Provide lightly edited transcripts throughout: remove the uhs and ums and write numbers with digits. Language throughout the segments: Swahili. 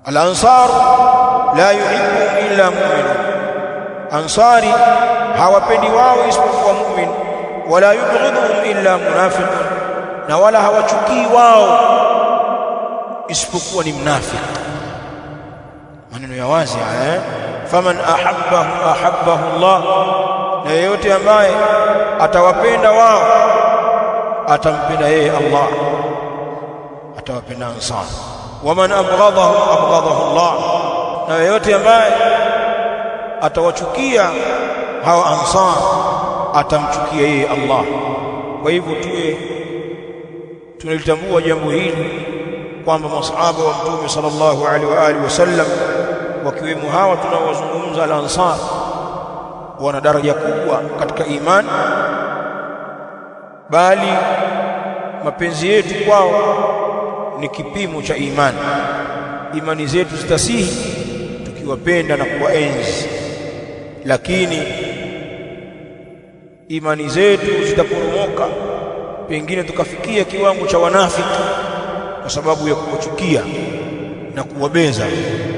Al-ansar la yuhibbuhum illa mu'minun, ansari hawapendi wao isipokuwa mu'min. Wala yubghiduhum illa munafiqun, na wala hawachukii wao isipokuwa ni mnafiki. Maneno ya wazi haya. Faman ahabbahu Allah, na yeyote ambaye atawapenda wao atampenda yeye Allah, atawapenda ansar. Waman abghadahu Allah, na yeyote ambaye atawachukia hao ansar atamchukia yeye Allah. Kwa hivyo tunalitambua jambo hili kwamba masahaba wa Mtume sallallahu alaihi wa alihi wasallam, wakiwemo hawa tunaowazungumza al-ansar, wana daraja kubwa katika imani, bali mapenzi yetu kwao ni kipimo cha imani. Imani zetu zitasihi tukiwapenda na kuwaenzi, lakini imani zetu zitaporomoka pengine tukafikia kiwango cha wanafiki kwa sababu ya kuwachukia na kuwabeza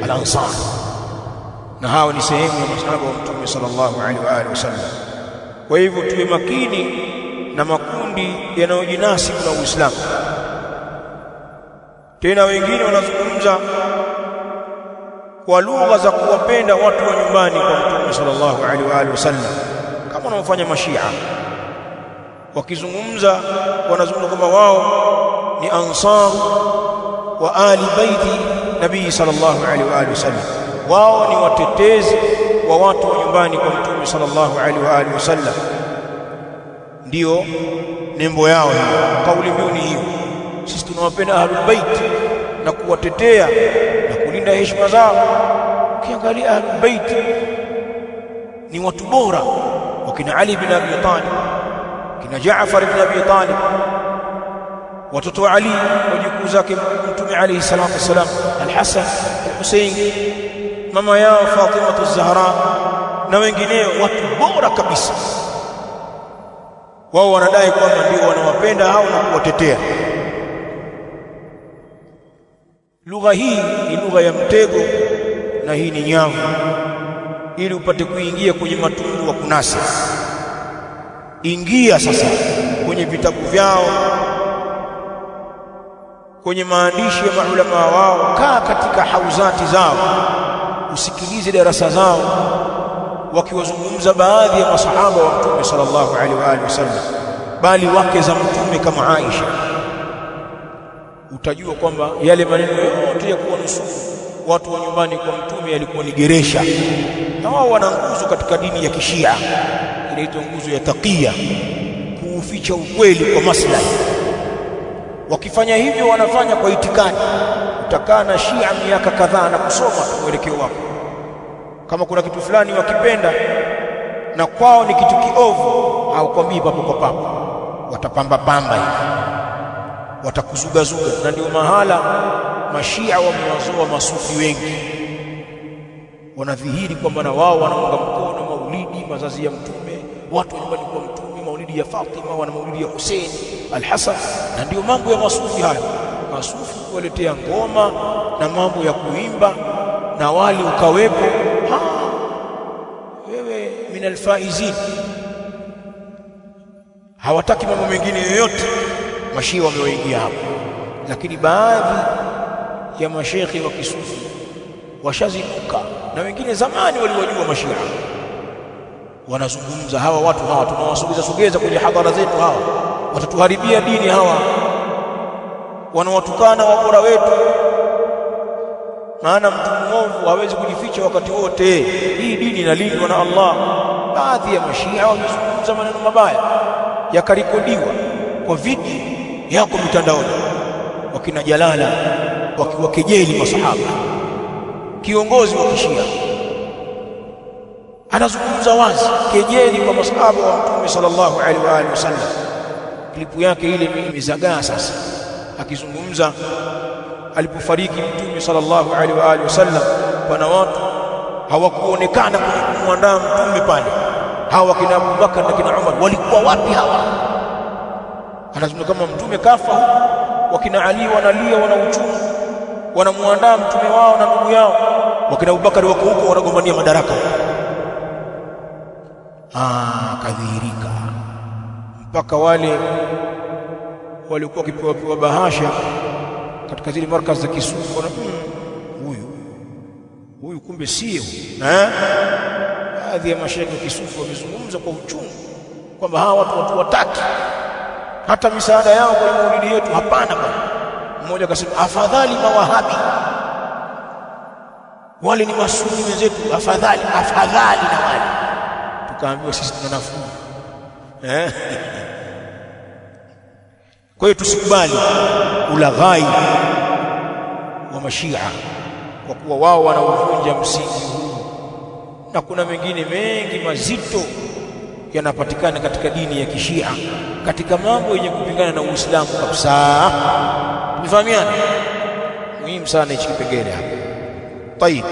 al-ansar, na hawa ni sehemu ya masahaba wa Mtume sallallahu alaihi wa alihi wasallam. Kwa hivyo tuwe makini na makundi yanayojinasibu na Uislamu. Tena wengine wanazungumza kwa lugha za kuwapenda watu wa nyumbani kwa Mtume sallallahu alaihi wa alihi wasallam, kama wanaofanya mashia. Wakizungumza wanazungumza kwamba wao ni ansar wa ali baiti nabii sallallahu alaihi wa alihi wasallam, wao ni watetezi wa watu wa nyumbani kwa Mtume sallallahu alaihi wa alihi wasallam. Ndio nembo yao hiyo, kauli mbiu ni hiyo. Sisi tunawapenda ahlul bait na kuwatetea na kulinda heshima zao. Ukiangalia ahlul bait ni watu bora, wakina Ali bin Abi Talib, kina Jaafar bin Abi Talib, watoto wa Ali, wajukuu zake Mtume alayhi salatu wasalam, al-Hasan, al-Husayn, mama yao Fatima az-Zahra na wengineo, watu bora kabisa. Wao wanadai kwamba ndio wanawapenda hao na kuwatetea. Lugha hii ni lugha ya mtego, na hii ni nyavu, ili upate kuingia kwenye matundu wa kunasa. Ingia sasa kwenye vitabu vyao, kwenye maandishi ya maulama wao, kaa katika hauzati zao, usikilize darasa zao wakiwazungumza baadhi ya masahaba wa Mtume sallallahu alaihi wa alihi wasallam, bali wake za Mtume kama Aisha. Utajua kwamba yale maneno yote ya kuwanusuru watu wa nyumbani kwa Mtume yalikuwa ni geresha, na wao wana nguzo katika dini ya Kishia inaitwa nguzo ya taqiya, kuuficha ukweli kwa maslahi. Wakifanya hivyo wanafanya kwa itikadi. Utakaa na Shia miaka kadhaa na kusoma mwelekeo wako, kama kuna kitu fulani wakipenda na kwao ni kitu kiovu, haukwambii papo kwa papo, watapamba pamba hivi, watakuzugazuga. Na ndio mahala mashia wamewazoa masufi wengi, wanadhihiri kwamba na wao wanaunga mkono maulidi, mazazi ya Mtume, watu wa nyumbani kwa Mtume, maulidi ya Fatima, wana maulidi ya Hussein, al-Hasan. Na ndio mambo ya masufi hayo. Masufi kuwaletea ngoma na mambo ya kuimba na wali ukawepo, wewe minal faizin. Hawataki mambo mengine yoyote, mashia wamewaingia hapo. Lakini baadhi ya mashekhi wa kisufi washazinuka, na wengine zamani waliwajua mashia, wanazungumza hawa watu hawa tunawasogeza kwenye hadhara zetu, hawa watatuharibia dini, hawa wanawatukana wabora wetu. Maana mtu mwovu hawezi kujificha wakati wote, hii dini inalindwa na Allah. Baadhi ya mashia wamezungumza maneno mabaya yakarekodiwa kwa video yako mitandaoni, wakina Jalala wakiwakejeli masahaba. Kiongozi wa Kishia anazungumza wazi kejeli kwa masahaba wa Mtume sallallahu alaihi wa alihi wasallam. Klipu yake ile imezagaa sasa, akizungumza alipofariki Mtume sallallahu alaihi wa alihi wasallam, pana watu hawakuonekana kwenye kumwandaa Mtume pale. Hawa kina Abu Bakar na kina Umar walikuwa wapi hawa? Anazungumza kama Mtume kafa, wakina Ali wanalia, wana uchungu, wanamuandaa mtume wao na ndugu yao. Wakina Abubakar wako huko wanagombania madaraka. Kadhihirika mpaka wale walikuwa wakipewa bahasha katika zile markazi za kisufu, huyu kumbe sio. Baadhi ya mashaikh wa kisufu wamezungumza kwa uchungu kwamba hawa watu wataki hata misaada yao kwa maulidi yetu, hapana bwana. Mmoja akasema afadhali mawahabi, wale ni masuni wenzetu, afadhali na wale. Tukaambiwa sisi tuna nafuu. Kwa hiyo tusikubali ulaghai wa mashia, kwa kuwa wao wanauvunja msingi huu, na kuna mengine mengi mazito yanapatikana katika dini ya kishia, katika mambo yenye kupingana na Uislamu kabisa. Tumefahamiana? Muhimu sana hichi kipengele hapa. Tayeb.